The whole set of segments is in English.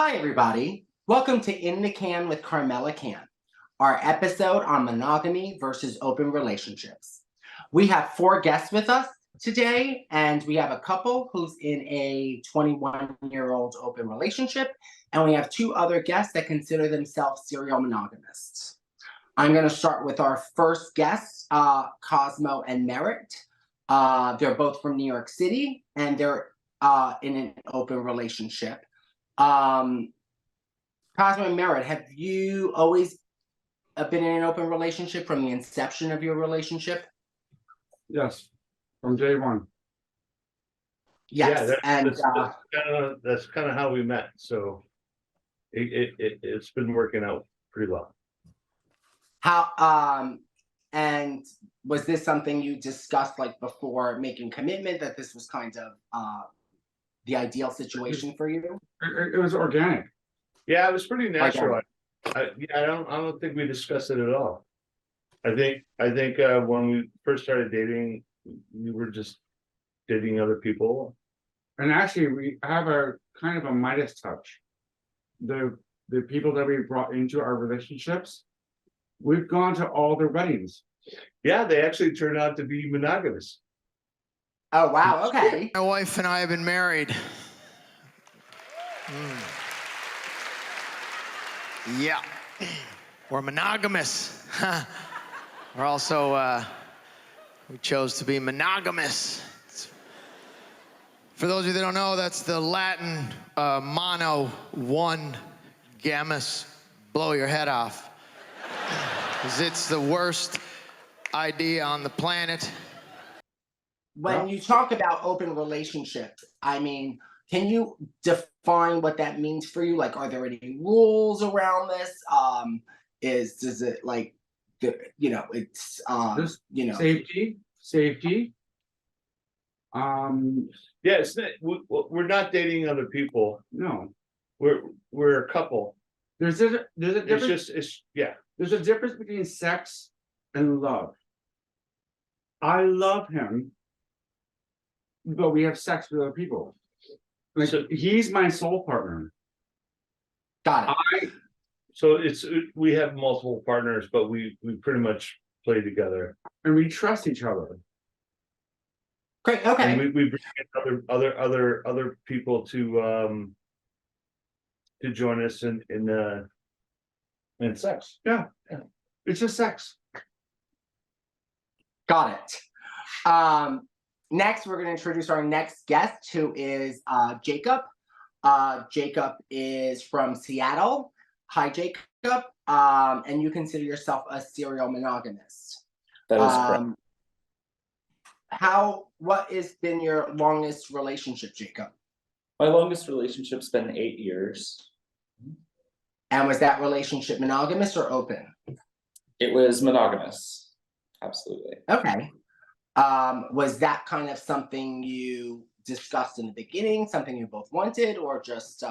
Hi, everybody. Welcome to In the Can with Carmella Cann, our episode on monogamy versus open relationships. We have 4 guests with us today, and we have a couple who's in a 21-year-old open relationship, and we have 2 other guests that consider themselves serial monogamists. I'm going to start with our first guests, Cosmo and Merritt. They're both from New York City, and they're in an open relationship. Cosmo and Merritt, have you always been in an open relationship from the inception of your relationship? Yes, from day one. Yes, Yeah, and that's kind of how we met. So it's been working out pretty well. and was this something you discussed like before making commitment, that this was kind of the ideal situation for you? It was organic. Yeah, it was pretty natural. I don't think we discussed it at all. I think when we first started dating, we were just dating other people. And actually, we have a kind of a Midas touch. The people that we brought into our relationships, we've gone to all their weddings. Yeah, they actually turned out to be monogamous. Oh, wow, okay. My wife and I have been married. Yeah, we're monogamous. We're also, we chose to be monogamous. For those of you that don't know, that's the Latin mono, one, gamus, blow your head off. 'Cause it's the worst idea on the planet. When you talk about open relationships, I mean, can you define what that means for you? Like, are there any rules around this? Does it like, it's Just you know, safety. Yeah, it's not, we're not dating other people. No, We're a couple. there's a It's difference. just yeah. There's a difference between sex and love. I love him, but we have sex with other people. Like, So- he's my soul partner. got it. So we have multiple partners, but we pretty much play together. And we trust each other. Great. Okay. And we bring in other people to join us in sex. Yeah. It's just sex. Got it. Next, we're going to introduce our next guest, who is Jacob. Jacob is from Seattle. Hi, Jacob. And you consider yourself a serial monogamist. That is correct. What has been your longest relationship, Jacob? My longest relationship's been 8 years. And was that relationship monogamous or open? It was monogamous. Absolutely. Okay. Was that kind of something you discussed in the beginning, something you both wanted, or just,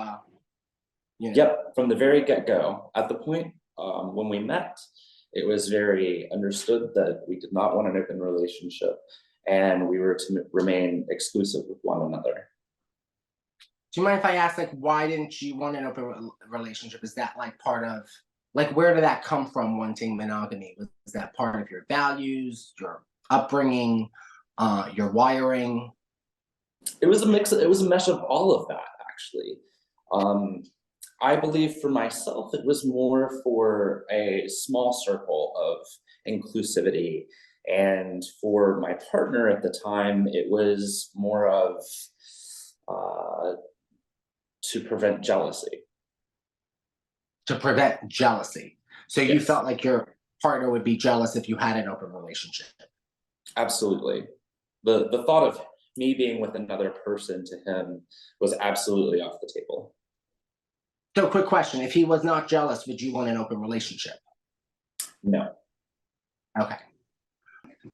Yep, from the very get-go. At the point when we met, it was very understood that we did not want an open relationship, and we were to remain exclusive with one another. Do you mind if I ask, like, why didn't you want an open relationship? Is that like part of, like, where did that come from, wanting monogamy? Was that part of your values, your upbringing, your wiring? It was a mix. It was a mesh of all of that, actually. I believe for myself, it was more for a small circle of inclusivity. And for my partner at the time, it was more of to prevent jealousy. To prevent jealousy. So you Yes. felt like your partner would be jealous if you had an open relationship. Absolutely. The thought of me being with another person to him was absolutely off the table. So quick question, if he was not jealous, would you want an open relationship? No. Okay.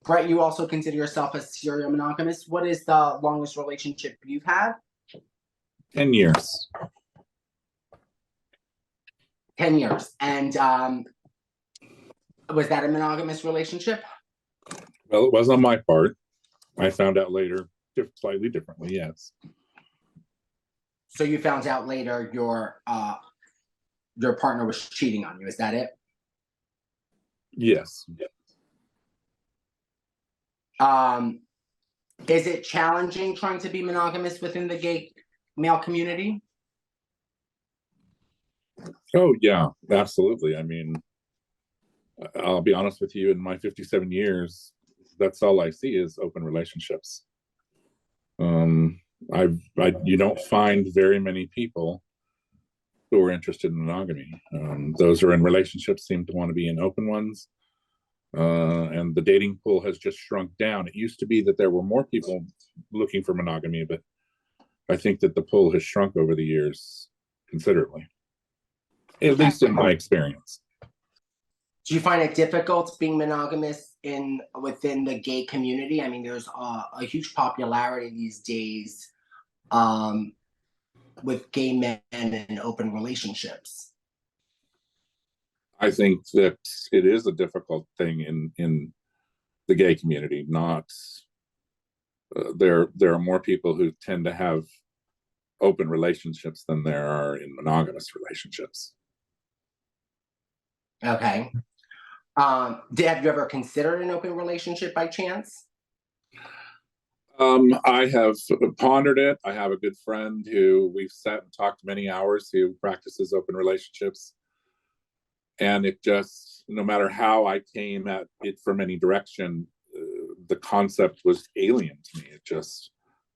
Brett, you also consider yourself a serial monogamist. What is the longest relationship you've had? 10 years. 10 years. And was that a monogamous relationship? Well, it was on my part. I found out later, slightly differently, yes. So you found out later your partner was cheating on you. Is that it? Yes. Is it challenging trying to be monogamous within the gay male community? Oh, yeah, absolutely. I mean, I'll be honest with you, in my 57 years, that's all I see is open relationships. You don't find very many people who are interested in monogamy. Those who are in relationships seem to want to be in open ones. And the dating pool has just shrunk down. It used to be that there were more people looking for monogamy, but I think that the pool has shrunk over the years considerably, at least in my experience. Do you find it difficult being monogamous within the gay community? I mean, there's a huge popularity these days with gay men and open relationships. I think that it is a difficult thing in the gay community. There are more people who tend to have open relationships than there are in monogamous relationships. Okay. Have you ever considered an open relationship by chance? I have pondered it. I have a good friend who we've sat and talked many hours who practices open relationships. And it just, no matter how I came at it from any direction, the concept was alien to me.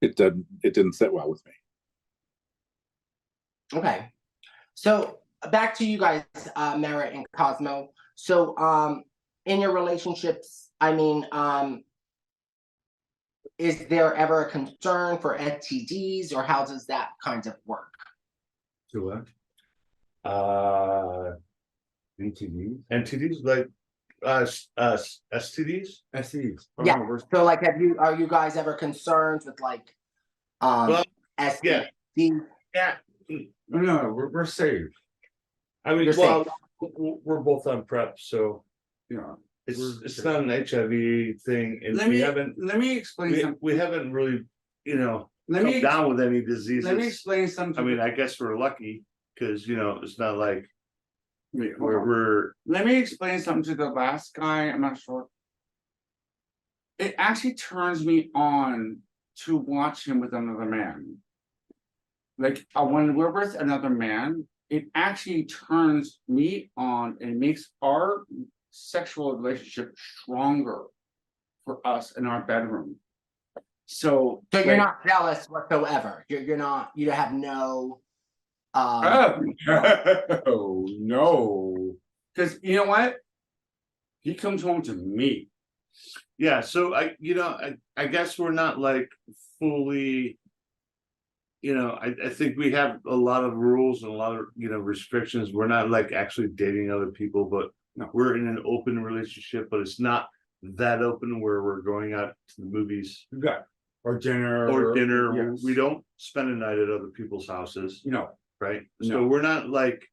It didn't sit well with me. Okay. So back to you guys, Merritt and Cosmo. So in your relationships, I mean, is there ever a concern for STDs, or how does that kind of work? To what? NTD? NTDs like STDs? STDs. Yeah. So like, are you guys ever concerned with like Well, STDs? Yeah. No, we're safe. I mean, You're well, safe. we're both on PrEP, so Yeah. it's not an HIV thing, and Let me explain something. we haven't really, Let come me down with any diseases. let me explain something. I mean, I guess we're lucky because it's not like Wait, hold on. we're Let me explain something to the last guy. I'm not sure. It actually turns me on to watch him with another man. Like when we're with another man, it actually turns me on and makes our sexual relationship stronger for us in our bedroom. So you're not jealous whatsoever. You're not. You have no. Oh no! Because you know what? He comes home to me. yeah. So I guess we're not like fully. I think we have a lot of rules and a lot of restrictions. We're not like actually dating other people, but we're in an open relationship, but it's not that open where we're going out to the movies. Yeah. Or dinner. Yes. We don't spend a night at other people's houses. Right. No. So we're not like.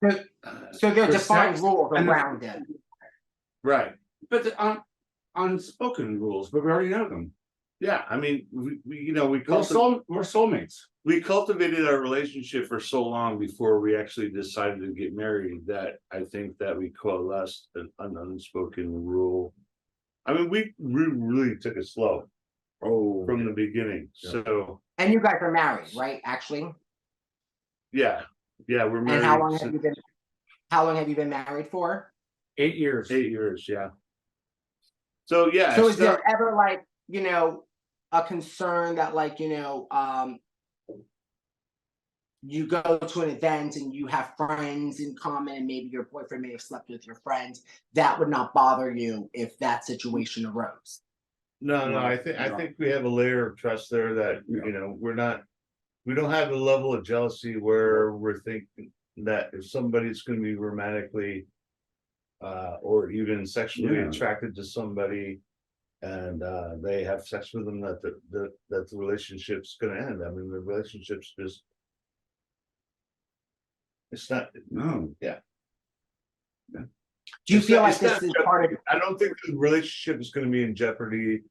So there are defined rules around it. Right. But the unspoken rules, but we already know them. Yeah, I mean, we we're soulmates. We cultivated our relationship for so long before we actually decided to get married that I think that we coalesced an unspoken rule. I mean, we really took it slow from the beginning. Yeah. So. And you guys are married, right? Actually. Yeah, we're married. And how long have you been married for? 8 years. 8 years, yeah. So yeah. So is there ever like a concern that like you go to an event and you have friends in common and maybe your boyfriend may have slept with your friend, that would not bother you if that situation arose? No, I think we have a layer of trust there that we don't have the level of jealousy where we're thinking that if somebody's going to be romantically or even sexually attracted to somebody and they have sex with them, that the relationship's going to end. I mean, the relationship's just, it's not. No. Yeah. Do you feel like this is part of? I don't think the relationship is going to be in jeopardy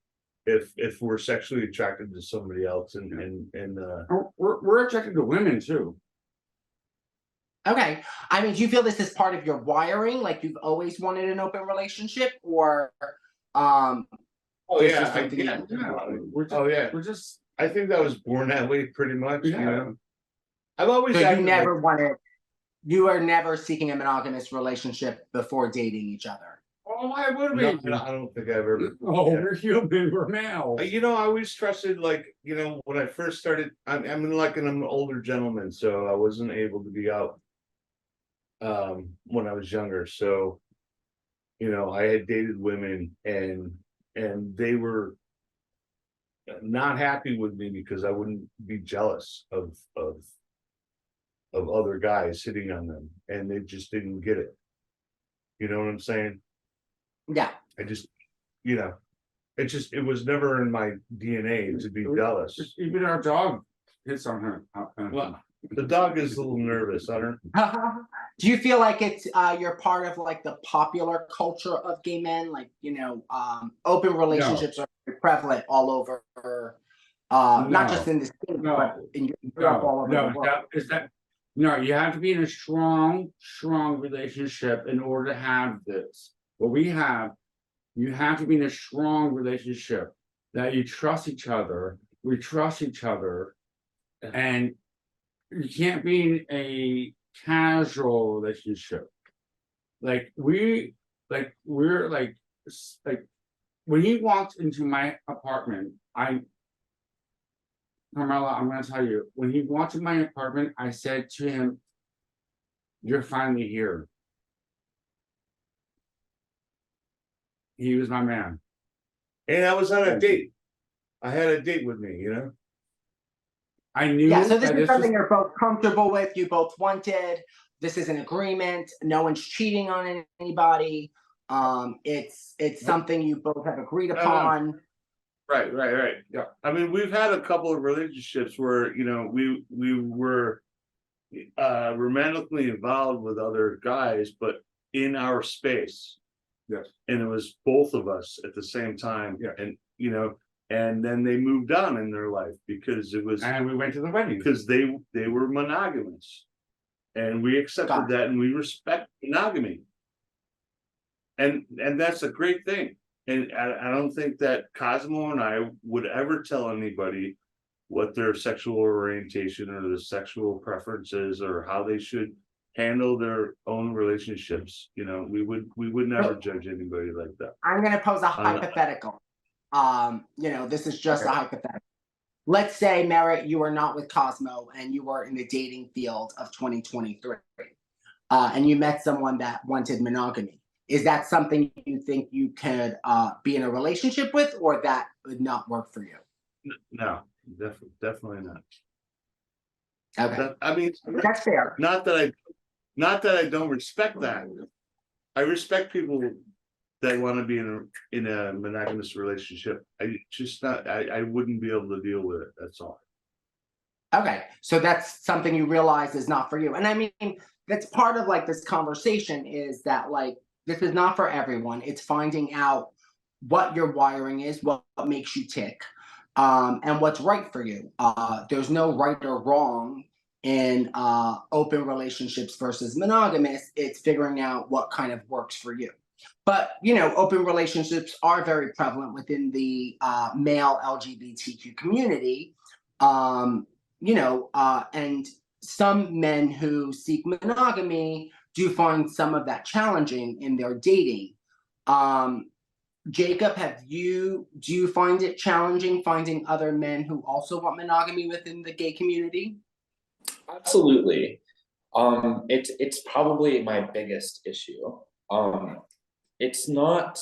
if we're sexually attracted to somebody else and We're attracted to women too. Okay. I mean, do you feel this is part of your wiring? Like you've always wanted an open relationship, or oh this yeah, is something Yeah, we're just I think that was born that way pretty much. Yeah. You know, I've always so you acted never like, wanted, you are never seeking a monogamous relationship before dating each other. oh, why would no, we? I don't think I've ever. Oh, yeah. we're human, we're male. You know, I always trusted, like, you know, when I first started, I'm like an older gentleman, so I wasn't able to be out when I was younger. So, you know, I had dated women and they were not happy with me because I wouldn't be jealous of other guys hitting on them, and they just didn't get it. You know what I'm saying? Yeah. I just, you know, it was never in my DNA to be jealous. Even our dog hits on her. Well, the dog is a little nervous. I don't. Do you feel like it's you're part of like the popular culture of gay men? Like, you know, open relationships are very prevalent all over, not just in this state, but in Europe, all over the world. No, you have to be in a strong relationship in order to have this. What we have, you have to be in a strong relationship that you trust each other. We trust each other, and you can't be in a casual relationship. Like we're like when he walked into my apartment, Carmella, I'm gonna tell you, when he walked in my apartment, I said to him, "You're finally here." He was my man. And I was on a date. I had a date with me, you know. I knew. Yeah, so this is something you're both comfortable with. You both wanted. This is an agreement. No one's cheating on anybody. It's something you both have agreed upon. Right. Yeah. I mean, we've had a couple of relationships where, you know, we were romantically involved with other guys, but in our space. Yes. And it was both of us at the same time. Yeah. And, you know, and then they moved on in their life because it was, and we went to the wedding because they were monogamous, and we accepted that, and we respect monogamy. And that's a great thing. And I don't think that Cosmo and I would ever tell anybody what their sexual orientation or their sexual preferences or how they should handle their own relationships. You know, we would never judge anybody like that. I'm going to pose a hypothetical. You know, this is just a hypothetical. Let's say, Merritt, you were not with Cosmo and you were in the dating field of 2023, and you met someone that wanted monogamy. Is that something you think you could be in a relationship with, or that would not work for you? No, definitely not. Okay. I mean, that's fair. Not that I don't respect that. I respect people that want to be in a monogamous relationship. I wouldn't be able to deal with it. That's all. Okay, so that's something you realize is not for you. And I mean, that's part of like this conversation, is that like, this is not for everyone. It's finding out what your wiring is, what makes you tick, and what's right for you. There's no right or wrong in open relationships versus monogamous. It's figuring out what kind of works for you. But, you know, open relationships are very prevalent within the male LGBTQ community. You know, and some men who seek monogamy do find some of that challenging in their dating. Jacob, do you find it challenging finding other men who also want monogamy within the gay community? Absolutely. It's probably my biggest issue. It's not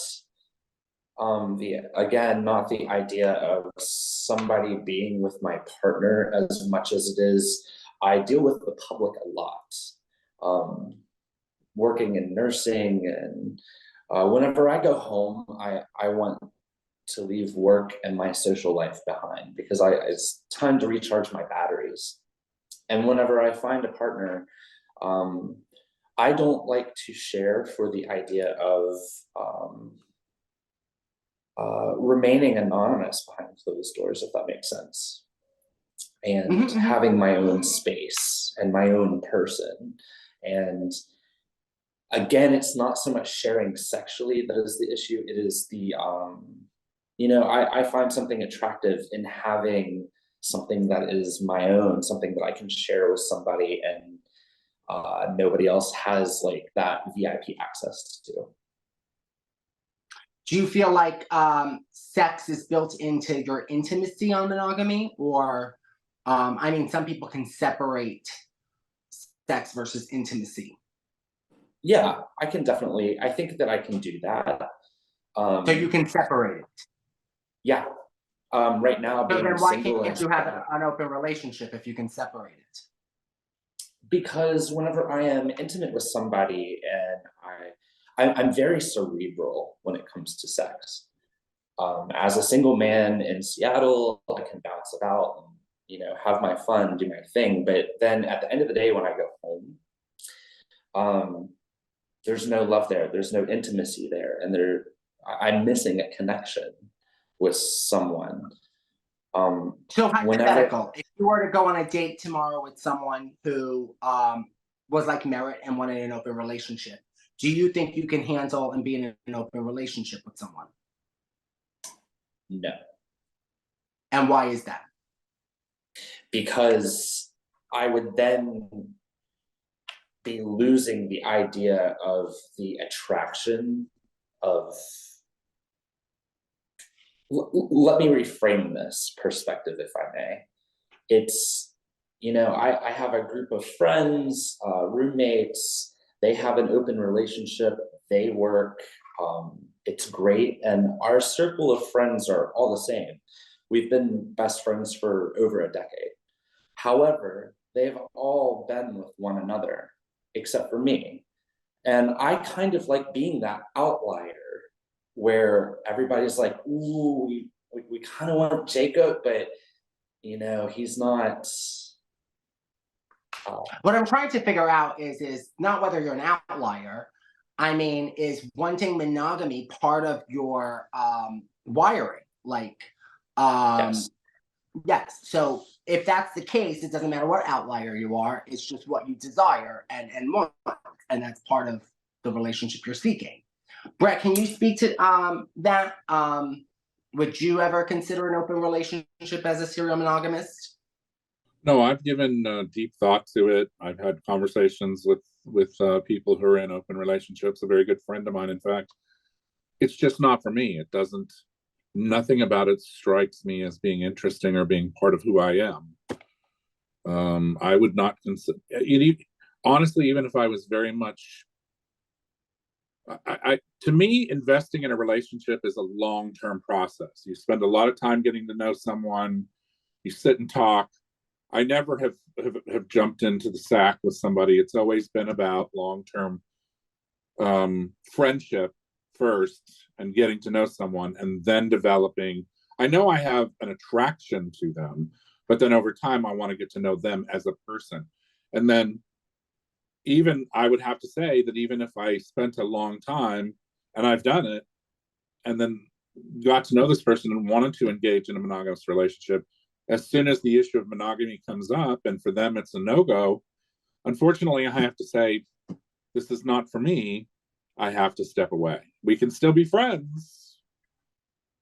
not the idea of somebody being with my partner as much as it is I deal with the public a lot. Working in nursing, and whenever I go home, I want to leave work and my social life behind, because it's time to recharge my batteries. And whenever I find a partner, I don't like to share for the idea of remaining anonymous behind closed doors, if that makes sense, and Mhm. having my own space and my own person. And again, it's not so much sharing sexually that is the issue. It is the, I find something attractive in having something that is my own, something that I can share with somebody, and nobody else has like that VIP access to. Do you feel like sex is built into your intimacy on monogamy? Or, I mean, some people can separate sex versus intimacy. Yeah, I think that I can do that. So you can separate it. Yeah. Right now, So being then why single, can't you have an open relationship if you can separate it? because whenever I am intimate with somebody, and I'm very cerebral when it comes to sex. As a single man in Seattle, I can bounce about and, have my fun, do my thing. But then at the end of the day, when I go home, there's no love there. There's no intimacy there, and I'm missing a connection with someone. So hypothetical, if you were to go on a date tomorrow with someone who was like Merritt and wanted an open relationship, do you think you can handle and be in an open relationship with someone? No, And why is that? because I would then be losing the idea of the attraction of. Let me reframe this perspective, if I may. It's, I have a group of friends, roommates, they have an open relationship, they work, it's great, and our circle of friends are all the same. We've been best friends for over a decade. However, they've all been with one another, except for me. And I kind of like being that outlier where everybody's like, ooh, we kind of want Jacob, but he's not. What I'm trying to figure out is not whether you're an outlier. I mean, is wanting monogamy part of your wiring? Like, Yes. yes. So if that's the case, it doesn't matter what outlier you are. It's just what you desire and want, and that's part of the relationship you're seeking. Brett, can you speak to that? Would you ever consider an open relationship as a serial monogamist? No, I've given deep thought to it. I've had conversations with people who are in open relationships. A very good friend of mine, in fact. It's just not for me. It doesn't. Nothing about it strikes me as being interesting or being part of who I am. I would not consider. Honestly, even if I was very much. To me, investing in a relationship is a long-term process. You spend a lot of time getting to know someone. You sit and talk. I never have jumped into the sack with somebody. It's always been about long-term friendship first, and getting to know someone, and then developing. I know I have an attraction to them, but then over time, I want to get to know them as a person. And then even I would have to say that even if I spent a long time, and I've done it, and then got to know this person and wanted to engage in a monogamous relationship, as soon as the issue of monogamy comes up and for them it's a no-go, unfortunately, I have to say, this is not for me. I have to step away. We can still be friends,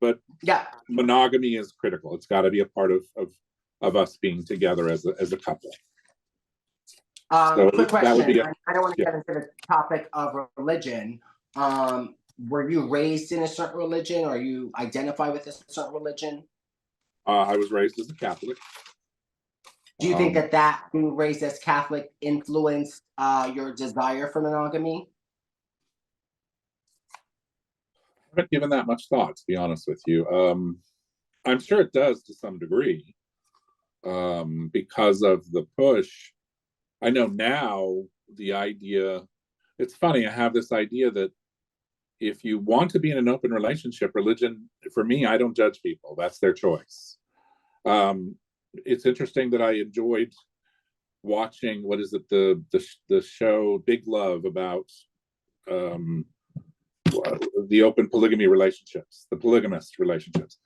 but Yeah. monogamy is critical. It's got to be a part of us being together as a couple. So Quick that would question. be I don't want to get into the topic of religion. Were you raised in a certain religion, or you identify with a certain religion? I was raised as a Catholic. Do you think that being raised as Catholic influenced your desire for monogamy? I haven't given that much thought, to be honest with you. I'm sure it does to some degree, because of the push. I know now the idea, it's funny, I have this idea that if you want to be in an open relationship, religion, for me, I don't judge people. That's their choice. It's interesting that I enjoyed watching, what is it, the show Big Love, about the open polygamy relationships, the polygamist relationships.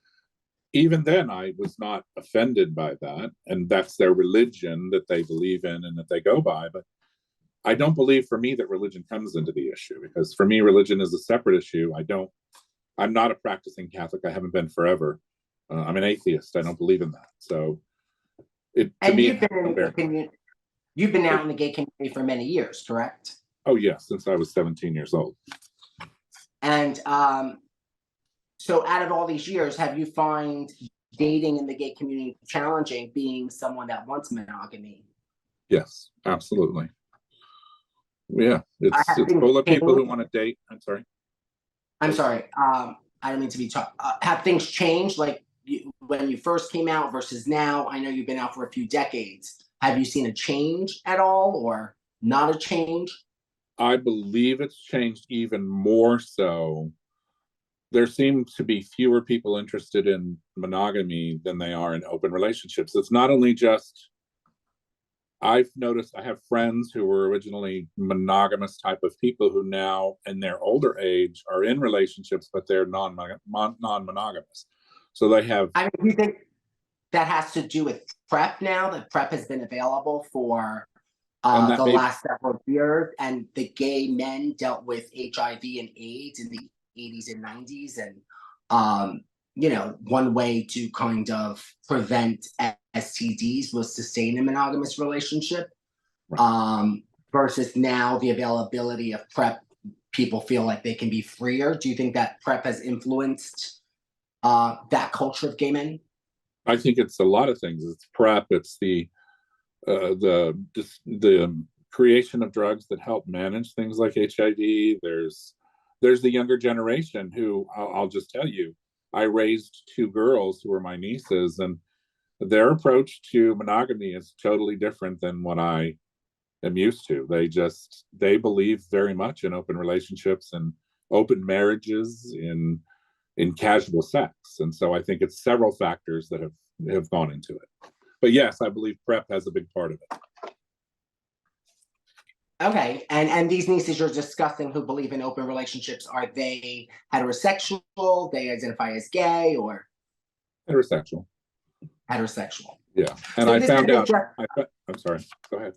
Even then, I was not offended by that, and that's their religion that they believe in and that they go by. But I don't believe, for me, that religion comes into the issue, because for me, religion is a separate issue. I'm not a practicing Catholic. I haven't been forever. I'm an atheist. I don't believe in that. So, you've been out in the gay community for many years, correct? Oh yeah, since I was 17 years old. And so out of all these years, have you find dating in the gay community challenging, being someone that wants monogamy? Yes, absolutely. Yeah, it's things full of people who changed? want to date. I'm sorry. I'm sorry. I don't mean to be have things changed, like when you first came out versus now? I know you've been out for a few decades. Have you seen a change at all, or not a change? I believe it's changed even more so. There seem to be fewer people interested in monogamy than they are in open relationships. It's not only just, I've noticed, I have friends who were originally monogamous type of people who now in their older age are in relationships, but they're non-monogamous. So they have. I mean, do you think that has to do with PrEP now? That PrEP has been available for the last several years, and the gay men dealt with HIV and AIDS in the 80s and 90s, and one way to kind of prevent STDs was to stay in a monogamous relationship. Versus now, the availability of PrEP, people feel like they can be freer. Do you think that PrEP has influenced that culture of gay men? I think it's a lot of things. It's PrEP. It's the creation of drugs that help manage things like HIV. There's the younger generation who, I'll just tell you, I raised two girls who were my nieces, and their approach to monogamy is totally different than what I am used to. They believe very much in open relationships and open marriages, in casual sex. And so I think it's several factors that have gone into it. But yes, I believe PrEP has a big part of it. Okay, and these nieces you're discussing who believe in open relationships, are they heterosexual? They identify as gay, or Heterosexual? Heterosexual. Yeah, and So I found out. I'm sorry. Go ahead.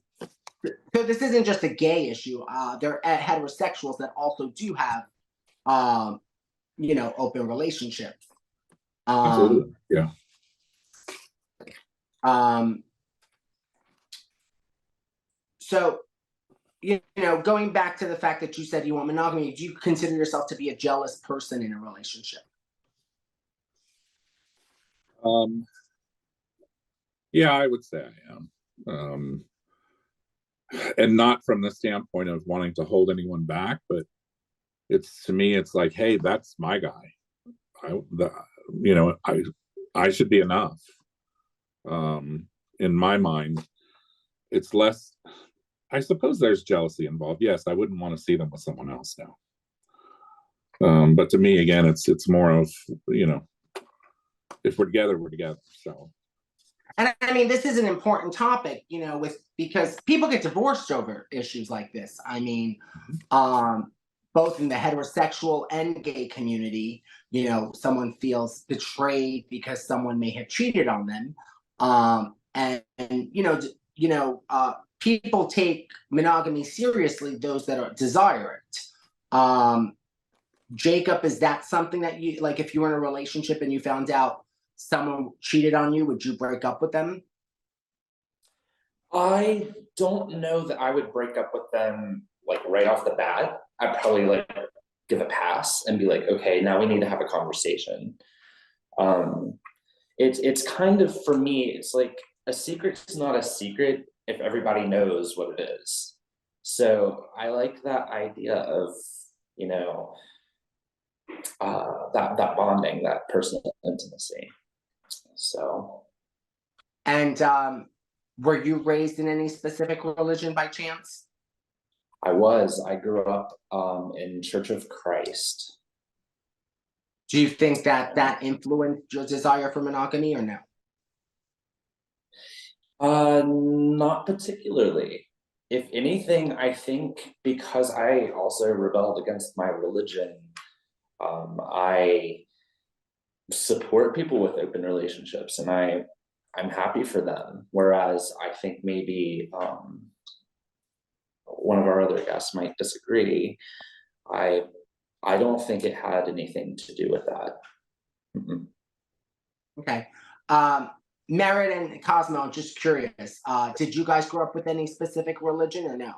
So this isn't just a gay issue. There are heterosexuals that also do have, open relationships. Absolutely. Yeah. So, going back to the fact that you said you want monogamy, do you consider yourself to be a jealous person in a relationship? Yeah, I would say I am. And not from the standpoint of wanting to hold anyone back, but to me, it's like, hey, that's my guy. I should be enough. In my mind, it's less. I suppose there's jealousy involved. Yes, I wouldn't want to see them with someone else now. But to me, again, it's more of, if we're together, we're together. So. And I mean, this is an important topic, because people get divorced over issues like this. I mean, both in the heterosexual and gay community, someone feels betrayed because someone may have cheated on them. People take monogamy seriously, those that desire it. Jacob, is that something that you, like, if you were in a relationship and you found out someone cheated on you, would you break up with them? I don't know that I would break up with them like right off the bat. I'd probably give a pass and be like, okay, now we need to have a conversation. It's kind of, for me, it's like a secret's not a secret if everybody knows what it is. So I like that idea of, that bonding, that personal intimacy. So. And were you raised in any specific religion by chance? I grew up in Church of Christ. Do you think that influenced your desire for monogamy, or no? Not particularly. If anything, I think because I also rebelled against my religion, I support people with open relationships, and I'm happy for them. Whereas I think maybe one of our other guests might disagree. I don't think it had anything to do with that. Mm-mm. Okay. Merritt and Cosmo, just curious, did you guys grow up with any specific religion or no?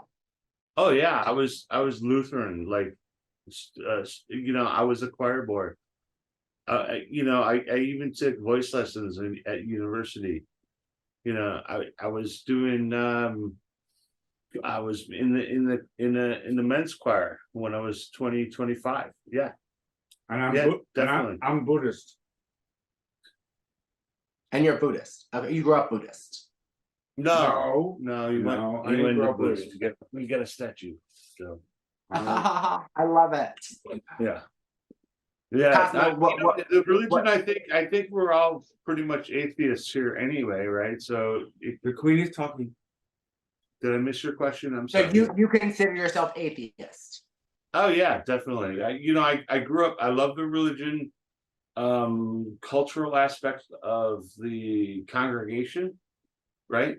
Oh yeah, I was Lutheran, like, I was a choir boy. I even took voice lessons at university. I was doing I was in the men's choir when I was 25. Yeah, And I'm, Yeah, definitely. I'm Buddhist. And you're Buddhist. Okay, you grew up Buddhist. no, you No, went I you didn't went grow to up Buddhist. Buddhist. We got a statue. So I love it. yeah. Cosmo, The religion, I think we're all pretty much atheists here anyway, right? So The Queen is talking. did I miss your question? I'm so sorry. you consider yourself atheist? Oh yeah, definitely. I grew up, I love the religion, cultural aspect of the congregation, right?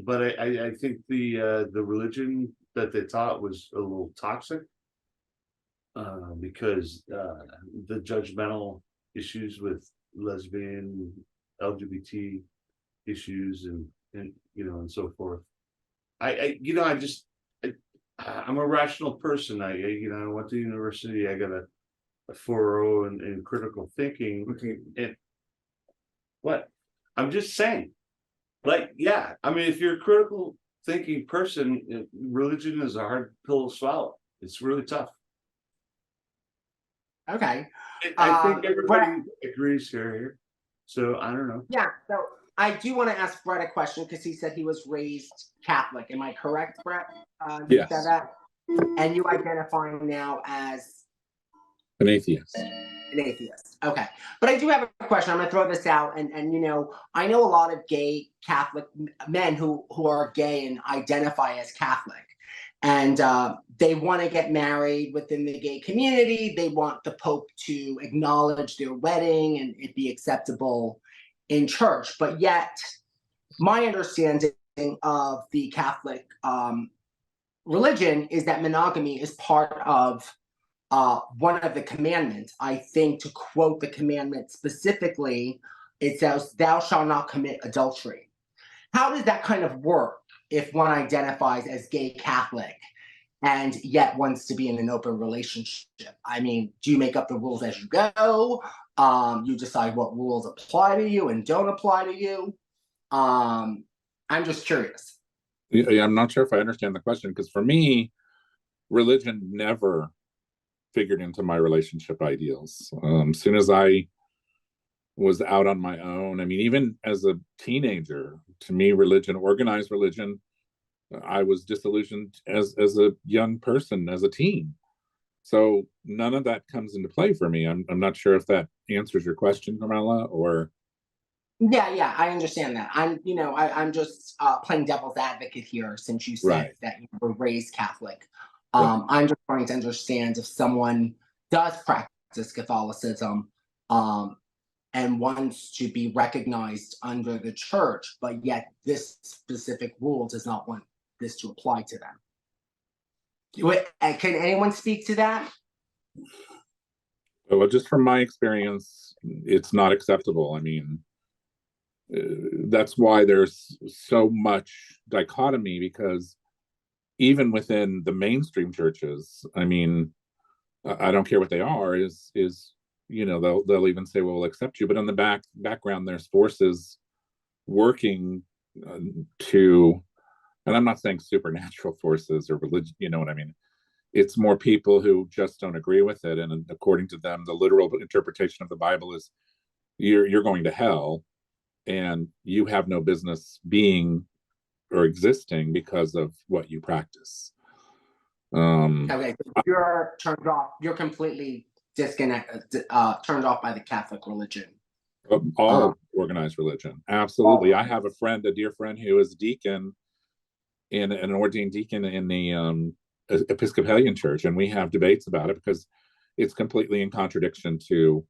But I think the religion that they taught was a little toxic. Because the judgmental issues with lesbian, LGBT issues and so forth. I'm a rational person. I went to university. I got a 4.0 in critical thinking. Okay. And what? I'm just saying, like, yeah. I mean, if you're a critical thinking person, religion is a hard pill to swallow. It's really tough. Okay. I think everybody agrees here. So I don't know. Yeah, so I do want to ask Brett a question because he said he was raised Catholic. Am I correct, Brett? You Yes. said that? And you identify now as An atheist. an atheist. Okay. But I do have a question. I'm going to throw this out. And I know a lot of gay Catholic men who are gay and identify as Catholic. And they want to get married within the gay community. They want the Pope to acknowledge their wedding and it be acceptable in church. But yet, my understanding of the Catholic religion is that monogamy is part of one of the commandments. I think, to quote the commandment specifically, it says, "Thou shalt not commit adultery." How does that kind of work if one identifies as gay Catholic and yet wants to be in an open relationship? I mean, do you make up the rules as you go? You decide what rules apply to you and don't apply to you? I'm just curious. Yeah, I'm not sure if I understand the question, because for me, religion never figured into my relationship ideals. As soon as I was out on my own, I mean, even as a teenager, to me, religion, organized religion, I was disillusioned as a young person, as a teen. So none of that comes into play for me. I'm not sure if that answers your question, Carmella, or. Yeah, I understand that. I'm just playing devil's advocate here, since you said Right. that you were raised Catholic. Right. I'm just trying to understand if someone does practice Catholicism and wants to be recognized under the church, but yet this specific rule does not want this to apply to them. Can anyone speak to that? Well, just from my experience, it's not acceptable. I mean, that's why there's so much dichotomy, because even within the mainstream churches, I mean, I don't care what they are, is they'll even say, well, we'll accept you, but in the background there's forces working to, and I'm not saying supernatural forces or religion, you know what I mean? It's more people who just don't agree with it, and according to them, the literal interpretation of the Bible is you're going to hell, and you have no business being or existing because of what you practice. Okay, so you're turned off. You're completely disconnected, turned off by the Catholic religion. All organized religion, absolutely. I have a dear friend, who is deacon in an ordained deacon in the Episcopalian church, and we have debates about it because it's completely in contradiction to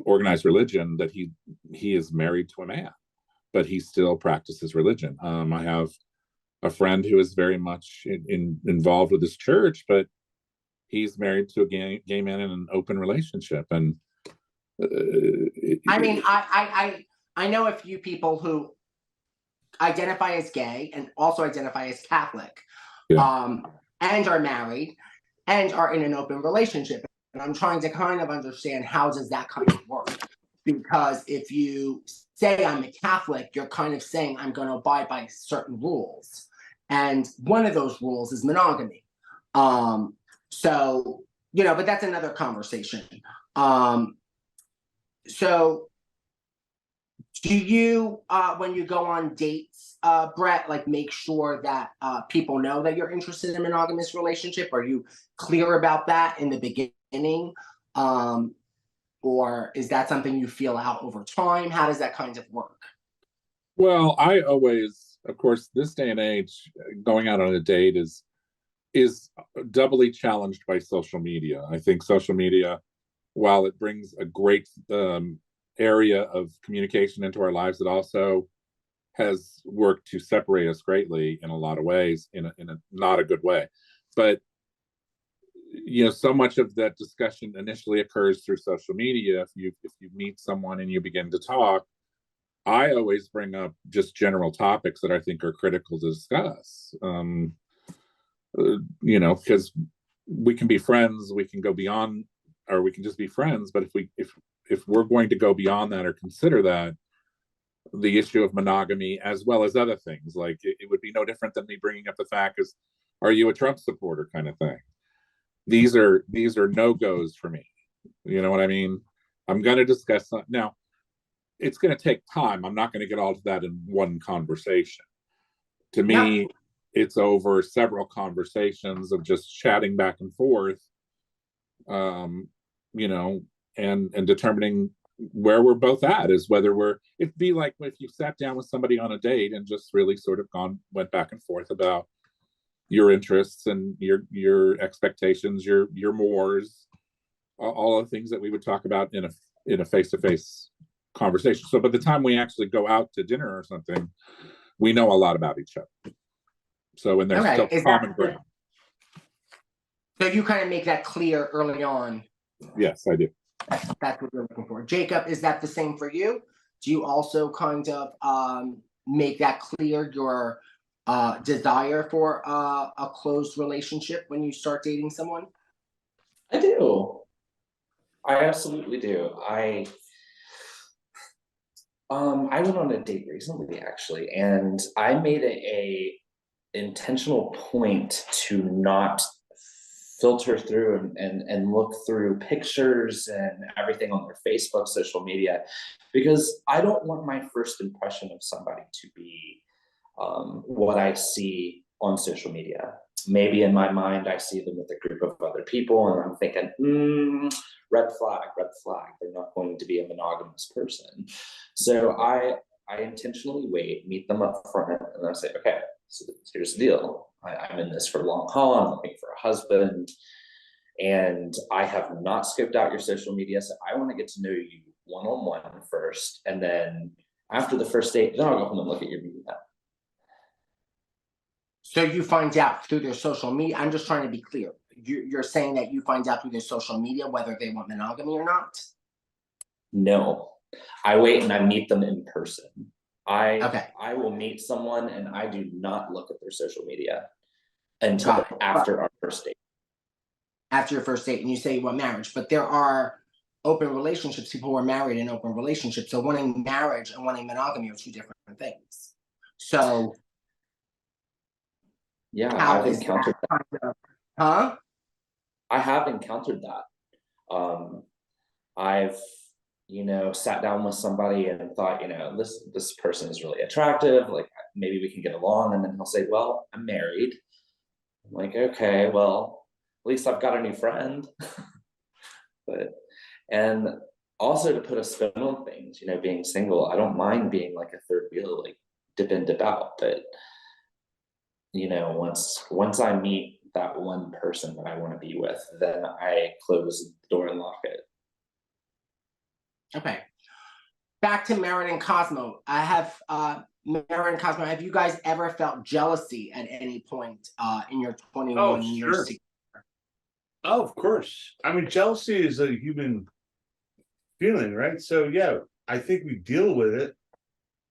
organized religion that he is married to a man, but he still practices religion. I have a friend who is very much involved with his church, but he's married to a gay man in an open relationship. And I mean, I know a few people who identify as gay and also identify as Catholic, and are married and are in an open relationship. And I'm trying to kind of understand, how does that kind of work? Because if you say I'm a Catholic, you're kind of saying I'm going to abide by certain rules. And one of those rules is monogamy. So, you know, but that's another conversation. So do you, when you go on dates, Brett, like make sure that people know that you're interested in a monogamous relationship? Are you clear about that in the beginning? Or is that something you feel out over time? How does that kind of work? Well, I always, of course, this day and age, going out on a date is doubly challenged by social media. I think social media, while it brings a great area of communication into our lives, it also has worked to separate us greatly in a lot of ways, in a not a good way. But you know, so much of that discussion initially occurs through social media. If you meet someone and you begin to talk, I always bring up just general topics that I think are critical to discuss. You know, because we can be friends, we can go beyond, or we can just be friends. But if we're going to go beyond that or consider that, the issue of monogamy, as well as other things, like it would be no different than me bringing up the fact is, are you a Trump supporter kind of thing? These are no-goes for me. You know what I mean? I'm going to discuss that. Now, it's going to take time. I'm not going to get all to that in one conversation. To me, it's over several conversations of just chatting back and forth, you know, and determining where we're both at, is whether it'd be like if you sat down with somebody on a date and just really sort of went back and forth about your interests and your expectations, your mores, all the things that we would talk about in a face-to-face conversation. So by the time we actually go out to dinner or something, we know a lot about each other. So when there's still common ground. So you kind of make that clear early on. Yes, I do. That's what you're looking for. Jacob, is that the same for you? Do you also kind of make that clear, your desire for a closed relationship when you start dating someone? I do. I absolutely do. I went on a date recently, actually, and I made a intentional point to not filter through and look through pictures and everything on their Facebook, social media, because I don't want my first impression of somebody to be what I see on social media. Maybe in my mind, I see them with a group of other people and I'm thinking, red flag, they're not going to be a monogamous person. So I intentionally meet them up front, and I say, okay, so here's the deal. I'm in this for long haul. I'm looking for a husband, and I have not scoped out your social media. So I want to get to know you one-on-one first, and then after the first date, then I'll go home and look at your media. So you find out through their social media. I'm just trying to be clear. You're saying that you find out through their social media whether they want monogamy or not? No, I wait and I meet them in person. Okay. I will meet someone and I do not look at their social media until after our first date. After your first date, and you say you want marriage, but there are open relationships, people who are married in open relationships. So wanting marriage and wanting monogamy are two different things. So yeah, how I've is encountered that kind of, huh? I have encountered that. I've, sat down with somebody and thought, this person is really attractive. Like maybe we can get along. And then he'll say, well, I'm married. I'm like, okay, well, at least I've got a new friend. And also to put a spin on things, being single, I don't mind being like a third wheel, like dip in, dip out. But, once I meet that one person that I want to be with, then I close the door and lock it. Okay. Back to Merritt and Cosmo. I have Merritt and Cosmo, have you guys ever felt jealousy at any point in your 21 years sure. together? Oh, of course. I mean, jealousy is a human feeling, right? So yeah, I think we deal with it.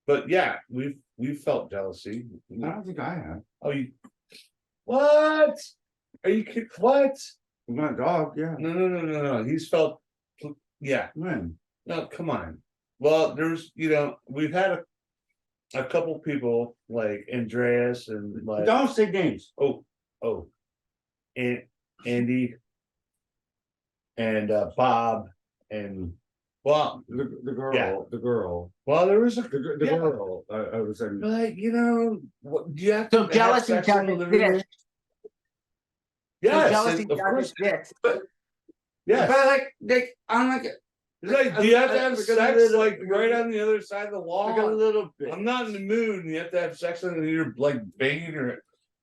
But yeah, we've felt jealousy. I don't think I have. Oh, you what? Are you kidding? What? My dog, yeah. No. He's felt, yeah. When? No, come on. Well, there's, we've had a couple people like Andreas and like, Don't say names. oh, and Andy and Bob and well, The girl, yeah. the girl, well, there was a the yeah. girl. I was saying, Like, what, do you have So to jealousy have sex in the doesn't living room? exist. Yes, So jealousy and of doesn't course, exist. yes. but like I'm like It's like, do you have to have like a sex little- like right on the other side of the wall? like a little bit. I'm not in the mood, and you have to have sex, and you're like banging her.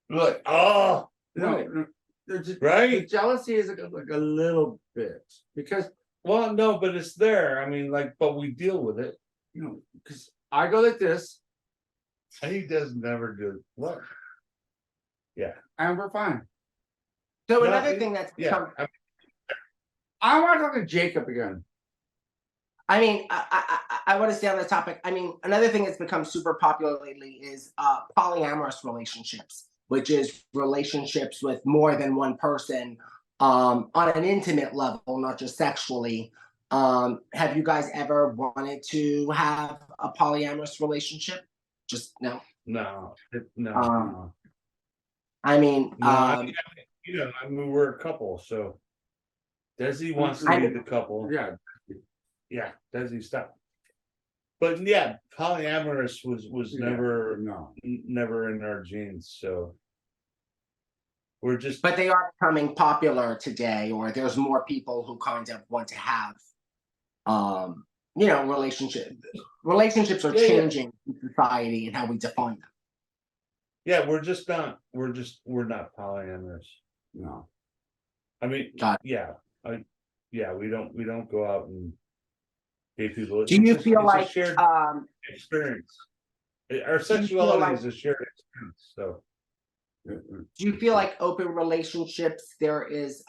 You're like, oh, No, the right? jealousy is like a little bit because Well, no, but it's there. I mean, like, but we deal with it. because I go like this He does never do what? and we're fine. So No, another thing that's Yeah, become, I want to talk to Jacob again. I mean, I want to stay on this topic. I mean, another thing that's become super popular lately is polyamorous relationships, which is relationships with more than one person on an intimate level, not just sexually. Have you guys ever wanted to have a polyamorous relationship? Just no. no. I mean, No, I mean, we're a couple, so Desi wants to be the couple. Yeah, Desi, stop. But yeah, polyamorous was never no. never in our genes, so we're just but they are becoming popular today, or there's more people who kind of want to have, relationships are Yeah. changing in society and how we define them. yeah, we're not polyamorous. No. I mean, Got yeah, we don't go out and date people. Do you feel it's like a shared experience? Our you feel sexuality like- is a shared experience. So do you feel like open relationships, there is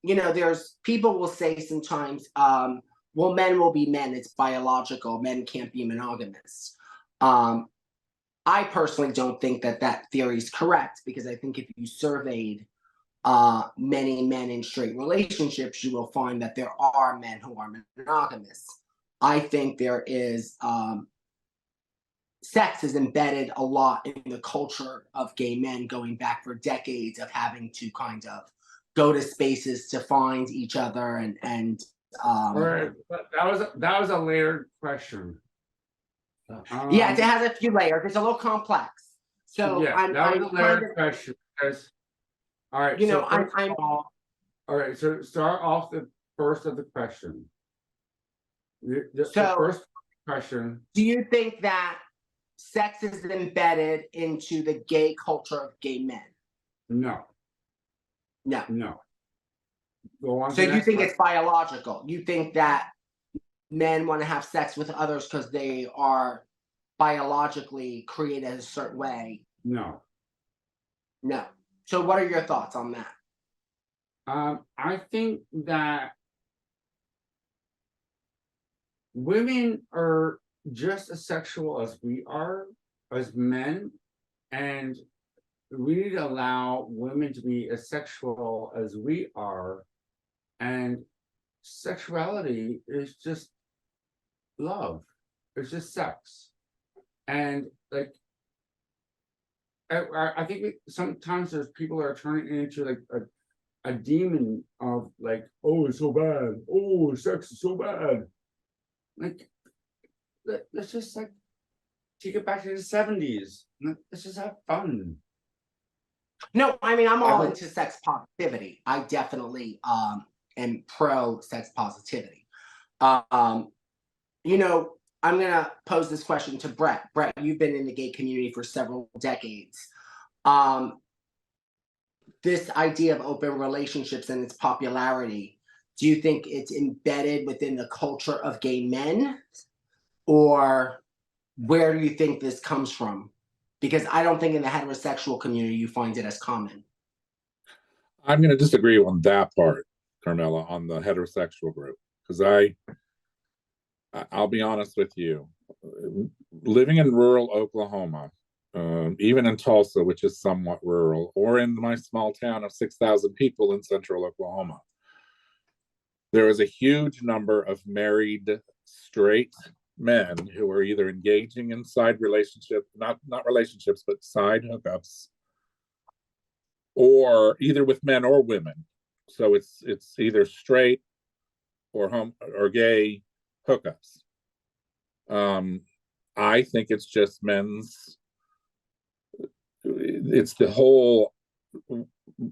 there's people will say sometimes, well, men will be men, it's biological, men can't be monogamous. I personally don't think that theory is correct, because I think if you surveyed many men in straight relationships, you will find that there are men who are monogamous. I think there is sex is embedded a lot in the culture of gay men, going back for decades, of having to kind of go to spaces to find each other and Right, but that was a layered question. yeah, it has a few layers. It's a little complex. So yeah, that was a layered kind of, question. Because, all right, You know, so I'm- first of all right, so start off the first of the question. The So- first question. do you think that sex is embedded into the gay culture of gay men? No, No. go on. to So the you next think question. it's biological? You think that men want to have sex with others because they are biologically created a certain way? No. No. So what are your thoughts on that? I think that women are just as sexual as we are as men, and we need to allow women to be as sexual as we are, and sexuality is just love, it's just sex. And like I think sometimes there's people that are turning it into like a demon of like, oh, it's so bad, oh, sex is so bad. Like, let's just like take it back to the 70s. Let's just have fun. No, I mean, I'm all I- into sex positivity. I definitely am pro sex positivity. I'm gonna pose this question to Brett. Brett, you've been in the gay community for several decades. this idea of open relationships and its popularity, do you think it's embedded within the culture of gay men, or where do you think this comes from? Because I don't think in the heterosexual community you find it as common. I'm going to disagree on that part, Carmella, on the heterosexual group, because I'll be honest with you. Living in rural Oklahoma, even in Tulsa, which is somewhat rural, or in my small town of 6,000 people in central Oklahoma, there is a huge number of married straight men who are either engaging in side relationships, not relationships, but side hookups, or either with men or women. So it's either straight or gay hookups. I think it's just it's the whole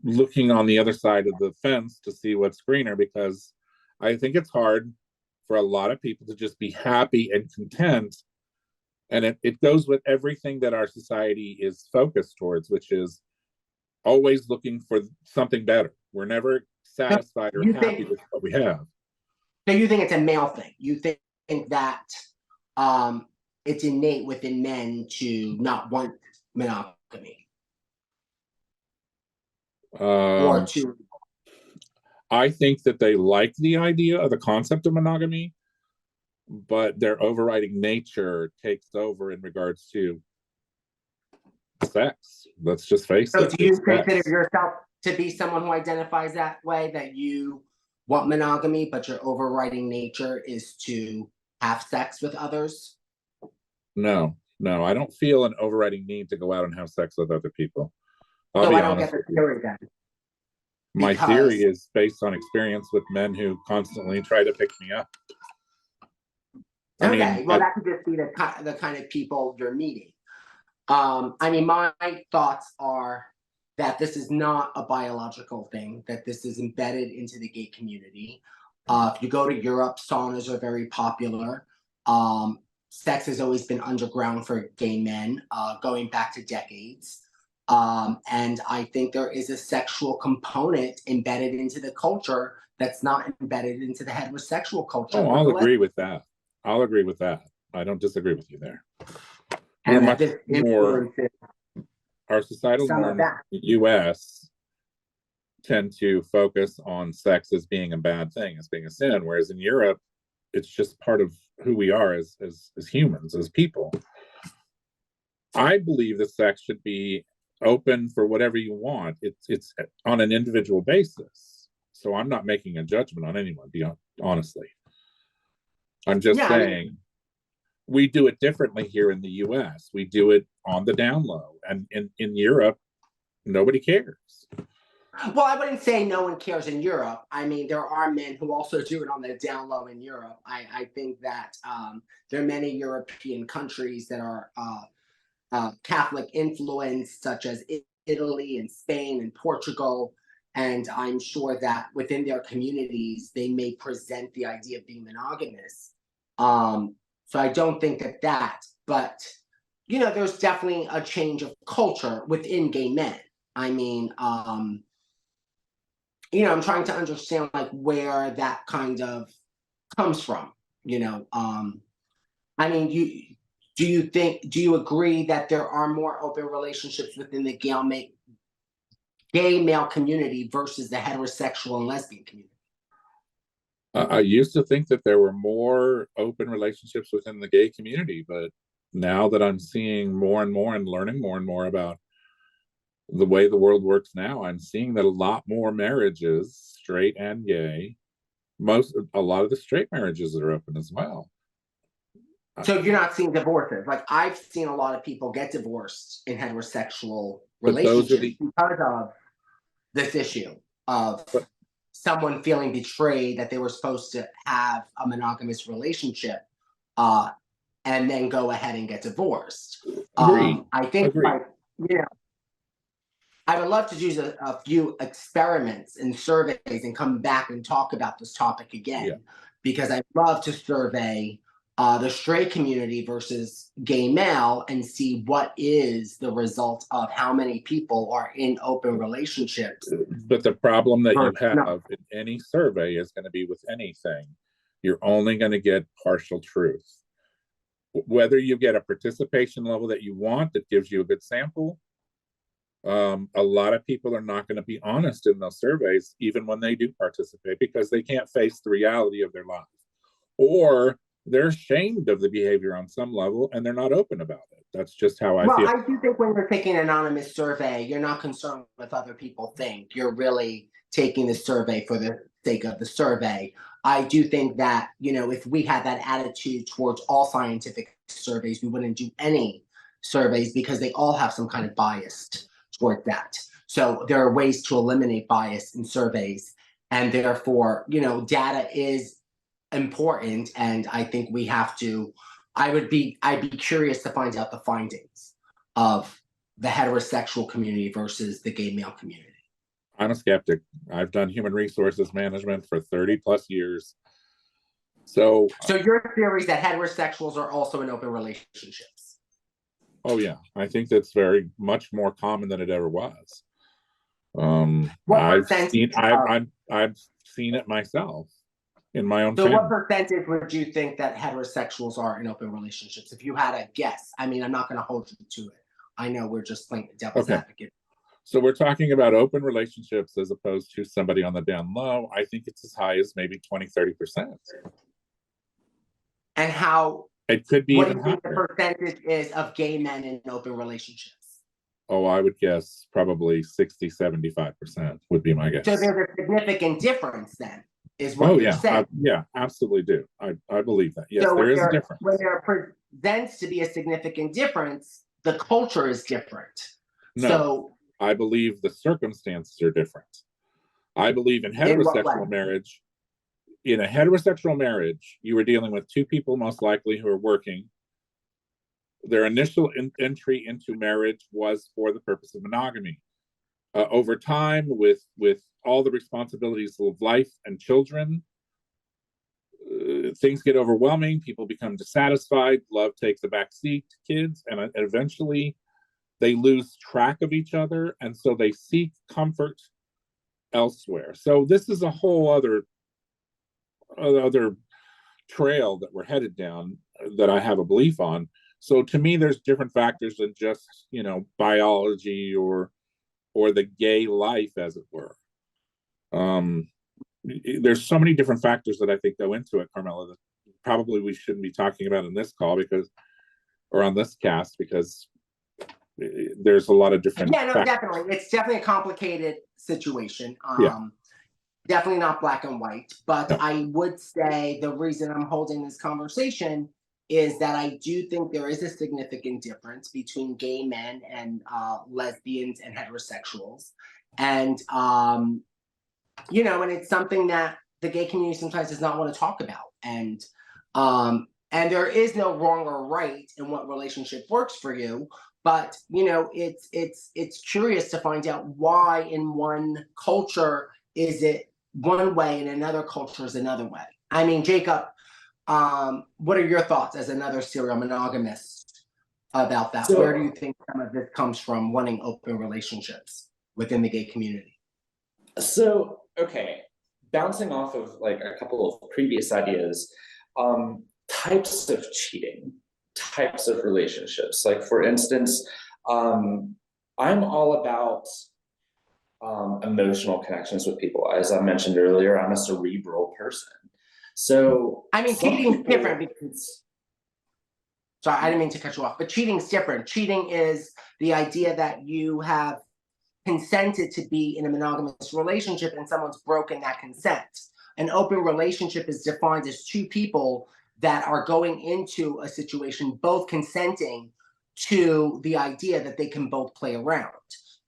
looking on the other side of the fence to see what's greener, because I think it's hard for a lot of people to just be happy and content. And it goes with everything that our society is focused towards, which is always looking for something better. We're never satisfied or happy with what we have. So you think it's a male thing? You think that it's innate within men to not want monogamy? Or to... I think that they like the idea of the concept of monogamy, but their overriding nature takes over in regards to sex. Let's just face it. So do you consider yourself to be someone who identifies that way, that you want monogamy, but your overriding nature is to have sex with others? No, I don't feel an overriding need to go out and have sex with other people. So I don't get the theory then. My theory is based on experience with men who constantly try to pick me up. Well, that could just be the kind of people you're meeting. I mean, my thoughts are that this is not a biological thing, that this is embedded into the gay community. If you go to Europe, saunas are very popular. Sex has always been underground for gay men, going back to decades. And I think there is a sexual component embedded into the culture that's not embedded into the heterosexual culture. Oh, I'll agree with that. I don't disagree with you there. We're much more, our societal norms in the US tend to focus on sex as being a bad thing, as being a sin, whereas in Europe, it's just part of who we are as humans, as people. I believe that sex should be open for whatever you want. It's on an individual basis. So I'm not making a judgment on anyone, honestly. I'm just saying we do it differently here in the US. We do it on the down low. And in Europe, nobody cares. Well, I wouldn't say no one cares in Europe. I mean, there are men who also do it on the down low in Europe. I think that there are many European countries that are Catholic influenced, such as Italy and Spain and Portugal. And I'm sure that within their communities, they may present the idea of being monogamous. So I don't think that, but, you know, there's definitely a change of culture within gay men. I mean, you know, I'm trying to understand like where that kind of comes from, you know. I mean, do you agree that there are more open relationships within the gay male community versus the heterosexual and lesbian community? I used to think that there were more open relationships within the gay community, but now that I'm seeing more and more and learning more and more about the way the world works now, I'm seeing that a lot more marriages, straight and gay, a lot of the straight marriages are open as well. So you're not seeing divorces. Like, I've seen a lot of people get divorced in heterosexual relationships because of this issue of someone feeling betrayed that they were supposed to have a monogamous relationship and then go ahead and get divorced. I think, like, you know, I would love to do a few experiments and surveys and come back and talk about this topic again, because I'd love to survey the straight community versus gay male and see what is the result of how many people are in open relationships. But the problem that you No. have in any survey is going to be with anything. You're only going to get partial truth. Whether you get a participation level that you want that gives you a good sample, a lot of people are not going to be honest in those surveys, even when they do participate, because they can't face the reality of their life. Or they're ashamed of the behavior on some level and they're not open about it. That's just how I feel. I do think when you're taking an anonymous survey, you're not concerned with other people think. You're really taking the survey for the sake of the survey. I do think that, you know, if we had that attitude towards all scientific surveys, we wouldn't do any surveys because they all have some kind of bias toward that. So there are ways to eliminate bias in surveys. And therefore, you know, data is important, and I think we have to. I'd be curious to find out the findings of the heterosexual community versus the gay male community. I'm a skeptic. I've done human resources management for 30 plus years. So your theory is that heterosexuals are also in open relationships? Oh yeah, I think that's very much more common than it ever was. I've seen it myself in my own family. What percentage would you think that heterosexuals are in open relationships? If you had a guess, I mean, I'm not going to hold you to it. I know we're just playing devil's advocate. So we're talking about open relationships as opposed to somebody on the down low. I think it's as high as maybe 20-30%. And how? It could be. What do you think the percentage is of gay men in open relationships? Oh, I would guess probably 60-75% would be my guess. So there's a significant difference then, is what you're saying. Yeah, absolutely do. I believe that. Yes, so there is a difference. When there presents to be a significant difference, the culture is different. No, so I believe the circumstances are different. I believe in heterosexual marriage. In a heterosexual marriage, you were dealing with two people most likely who are working. Their initial entry into marriage was for the purpose of monogamy. Over time, with all the responsibilities of life and children, things get overwhelming. People become dissatisfied. Love takes a back seat to kids, and eventually they lose track of each other, and so they seek comfort elsewhere. So this is a whole other trail that we're headed down that I have a belief on. So to me, there's different factors than just, you know, biology or the gay life, as it were. There's so many different factors that I think go into it, Carmella, that probably we shouldn't be talking about in this call or on this cast, because there's a lot of different factors. Definitely. It's definitely a complicated situation. Definitely not black and white, but no. I would say the reason I'm holding this conversation is that I do think there is a significant difference between gay men and lesbians and heterosexuals. And, you know, and it's something that the gay community sometimes does not want to talk about. And there is no wrong or right in what relationship works for you. But, you know, it's curious to find out why in one culture is it one way and another culture is another way. I mean, Jacob, what are your thoughts as another serial monogamist about that? Where do you think some of this comes from, wanting open relationships within the gay community? So, okay, bouncing off of like a couple of previous ideas, types of cheating, types of relationships. Like, for instance, I'm all about emotional connections with people. As I mentioned earlier, I'm a cerebral person. So I mean, cheating's different because, sorry, I didn't mean to cut you off, but cheating's different. Cheating is the idea that you have consented to be in a monogamous relationship and someone's broken that consent. An open relationship is defined as two people that are going into a situation, both consenting to the idea that they can both play around.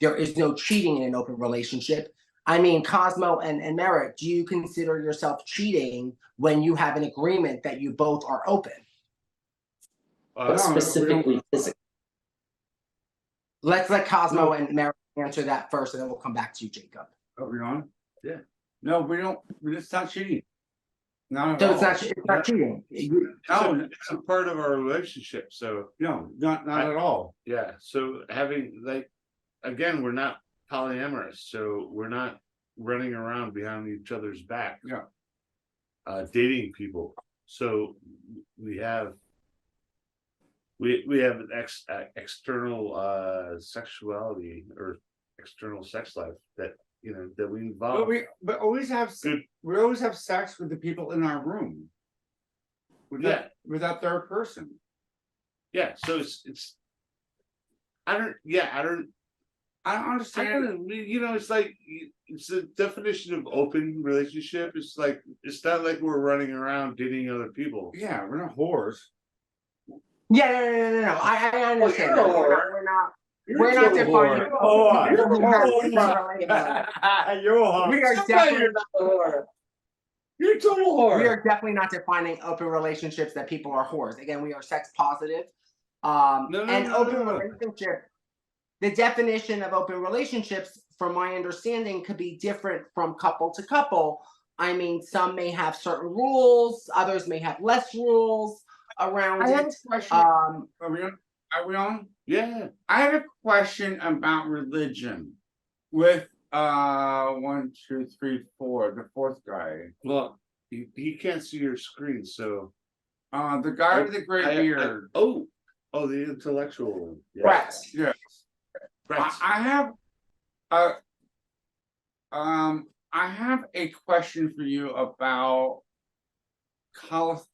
There is no cheating in an open relationship. I mean, Cosmo and Merritt, do you consider yourself cheating when you have an agreement that you both are open? But specifically physically. Let's let Cosmo and Merritt answer that first, and then we'll come back to you, Jacob. Oh, we're on? Yeah. No, we don't. It's not cheating. Not at So all. it's not cheating. No, It's a part of our relationship, so no, not at all. yeah, so having like, again, we're not polyamorous, so we're not running around behind each other's back. Yeah. Dating people, so we have an external sexuality or external sex life that that we involve. But always have Good. we always have sex with the people in our room. With Yeah. with that third person. Yeah, so it's I don't understand. it's like it's the definition of open relationship. It's like it's not like we're running around dating other people. Yeah, we're not whores. Yeah, no. I understand. Well, That. you're We're not a defining. whore. You're a whore. You're a whore. We are Somebody definitely you're not a whore. You're a total whore. We are definitely not defining open relationships that people are whores. Again, we are sex positive. Open relationship. The definition of open relationships, from my understanding, could be different from couple to couple. I mean, some may have certain rules, others may have less rules around I have it. a question. Are we on? Yeah. I have a question about religion with 1, 2, 3, 4, the fourth guy. Well, he can't see your screen, so The guy with the great beard. Oh, the intellectual. Yeah. Brett. Yes. Brett. I have a question for you about Catholicism.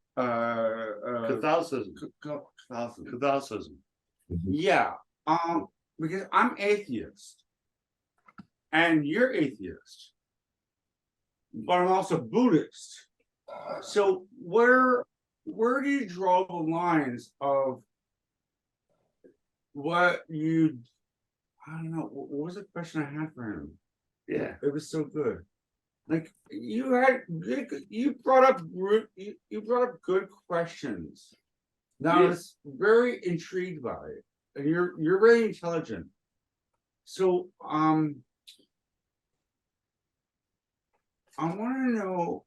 Catholicism. Yeah. Because I'm atheist. And you're atheist. But I'm also Buddhist. So where do you draw the lines of what you I don't know, what was the question I had for him? Yeah. It was so good. Like you brought up good questions. Now I was very intrigued by it. And you're very intelligent. So I want to know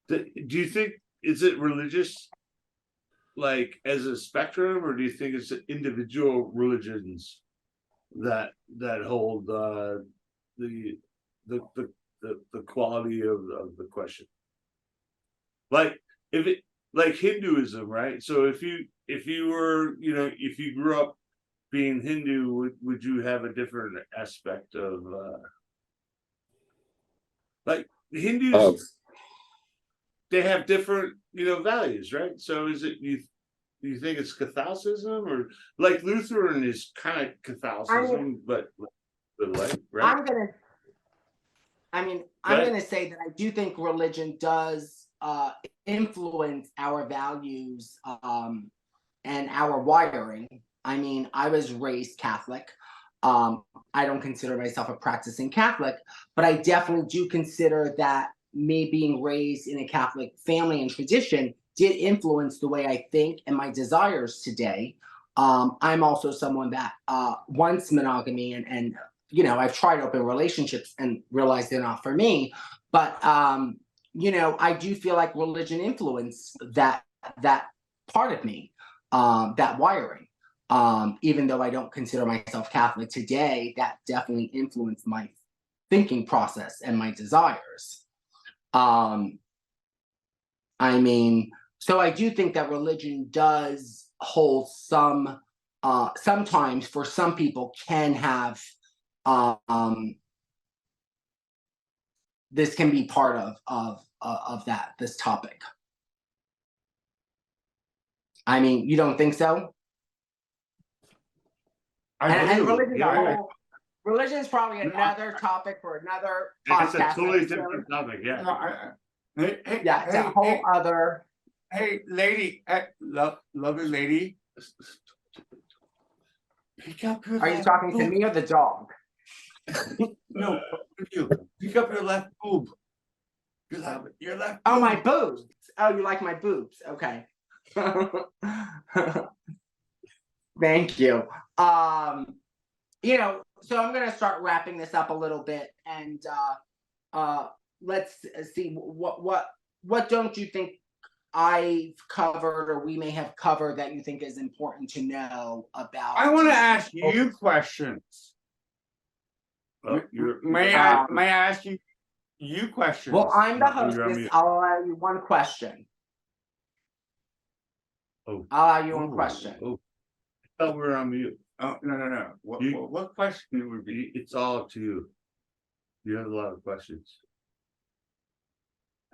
Do you think is it religious like as a spectrum, or do you think it's individual religions that hold the quality of the question? Like if it like Hinduism, right? So if you were, if you grew up being Hindu, would you have a different aspect of like Hindus? They have different, values, right? So is it you think it's Catholicism, or like Lutheran is kind of Catholicism, but like, right? I'm Right. gonna say that I do think religion does influence our values and our wiring. I mean, I was raised Catholic. I don't consider myself a practicing Catholic, but I definitely do consider that me being raised in a Catholic family and tradition did influence the way I think and my desires today. I'm also someone that wants monogamy and I've tried open relationships and realized they're not for me. But I do feel like religion influenced that part of me, that wiring. Even though I don't consider myself Catholic today, that definitely influenced my thinking process and my desires. So I do think that religion does hold some, sometimes for some people can have, this can be part of this topic. I mean, you don't think so? Religion is probably another topic for another It's a podcast. totally different topic, yeah. It's a whole other. Hey, lady, lovely lady. Pick up your. Are you talking to me or the dog? No, you. Pick up your left boob. Your left. Oh, my boobs. Oh, you like my boobs? Okay. Thank you. So I'm gonna start wrapping this up a little bit, and let's see, what don't you think I've covered or we may have covered that you think is important to know about? I want to ask you questions. May I ask you questions? Well, I'm the No, you're on hostess. mute. I'll allow you one question. Oh. I'll allow you one question. Oh, I thought we were on mute. Oh, no. What question would be? It's all up to you. You have a lot of questions.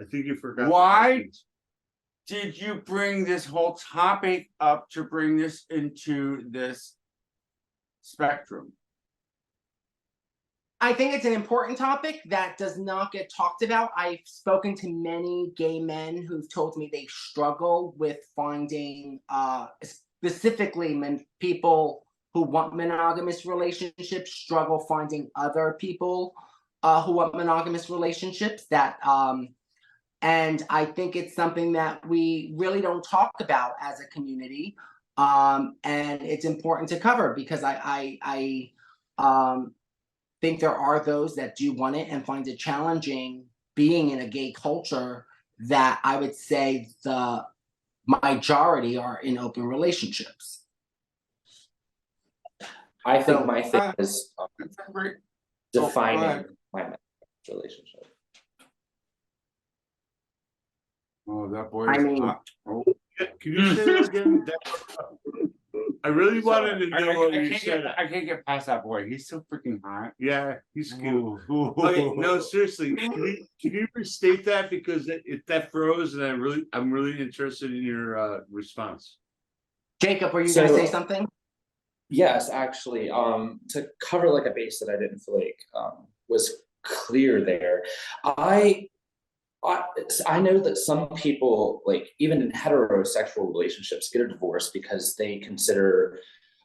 I think you forgot. the Why? questions. Did you bring this whole topic up to bring this into this spectrum? I think it's an important topic that does not get talked about. I've spoken to many gay men who've told me they struggle with finding, specifically people who want monogamous relationships struggle finding other people who want monogamous relationships. And I think it's something that we really don't talk about as a community, and it's important to cover because I think there are those that do want it and find it challenging being in a gay culture that I would say the majority are in open relationships. I think my thing is Great. defining my relationship. Oh, that boy I is mean- hot. Oh. Can you say that again? I really wanted to know what you can't said. I can't get past that boy. He's so freaking hot. Yeah, he's cute. Ooh. Okay, no, seriously, can you restate that because that froze, and I'm really interested in your response. Jacob, were you going to say something? Yes, actually, to cover like a base that I didn't feel like was clear there. I know that some people, like even in heterosexual relationships, get a divorce because they consider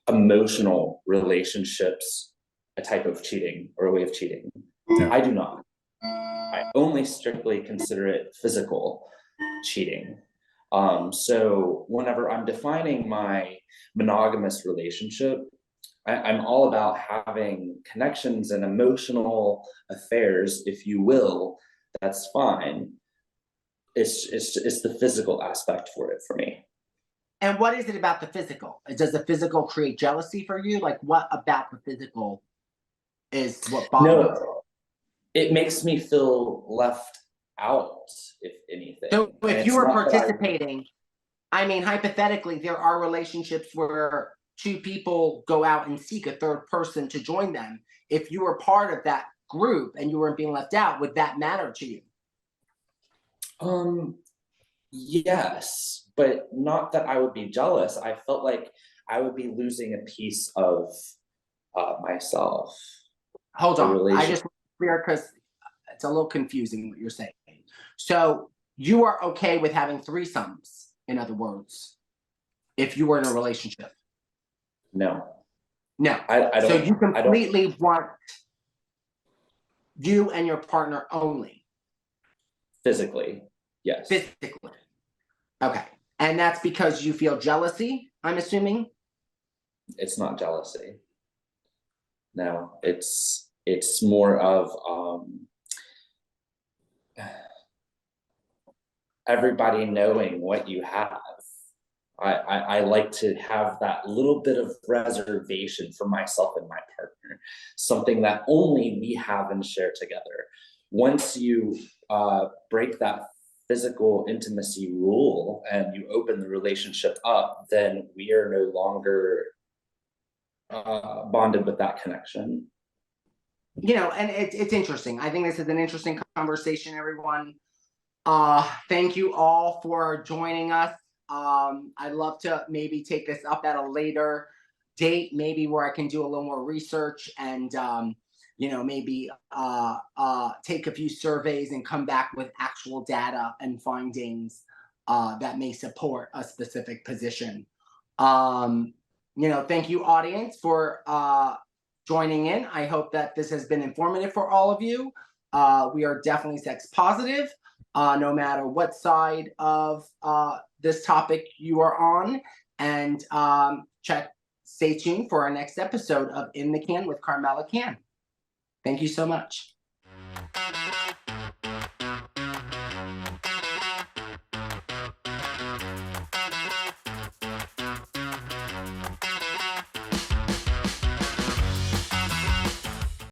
emotional relationships a type of cheating or a way of cheating. Yeah. I do not. I only strictly consider it physical cheating. So whenever I'm defining my monogamous relationship, I'm all about having connections and emotional affairs, if you will. That's fine. It's the physical aspect for it for me. And what is it about the physical? Does the physical create jealousy for you? Like, what about the physical is what bothers you? No, it makes me feel left out, if anything. So And if it's you were not that participating, I mean, hypothetically, there are relationships where two people go out and seek a third person to join them. If you were part of that group and you weren't being left out, would that matter to you? Yes, but not that I would be jealous. I felt like I would be losing a piece of myself. Hold The on, I relation- just want to be clear because it's a little confusing what you're saying. So you are okay with having threesomes, in other words, if you were in a relationship? No, No. I don't. So you I don't. completely want you and your partner only, Physically, yes. physically. Okay. And that's because you feel jealousy, I'm assuming? It's not jealousy. No, it's more of everybody knowing what you have. I like to have that little bit of reservation for myself and my partner, something that only we have and share together. Once you break that physical intimacy rule and you open the relationship up, then we are no longer bonded with that connection. You know, and it's interesting. I think this is an interesting conversation, everyone. Thank you all for joining us. I'd love to maybe take this up at a later date, maybe where I can do a little more research and you know, maybe take a few surveys and come back with actual data and findings that may support a specific position. You know, thank you, audience, for joining in. I hope that this has been informative for all of you. We are definitely sex positive, no matter what side of this topic you are on. And stay tuned for our next episode of In the Can with Carmella Cann. Thank you so much.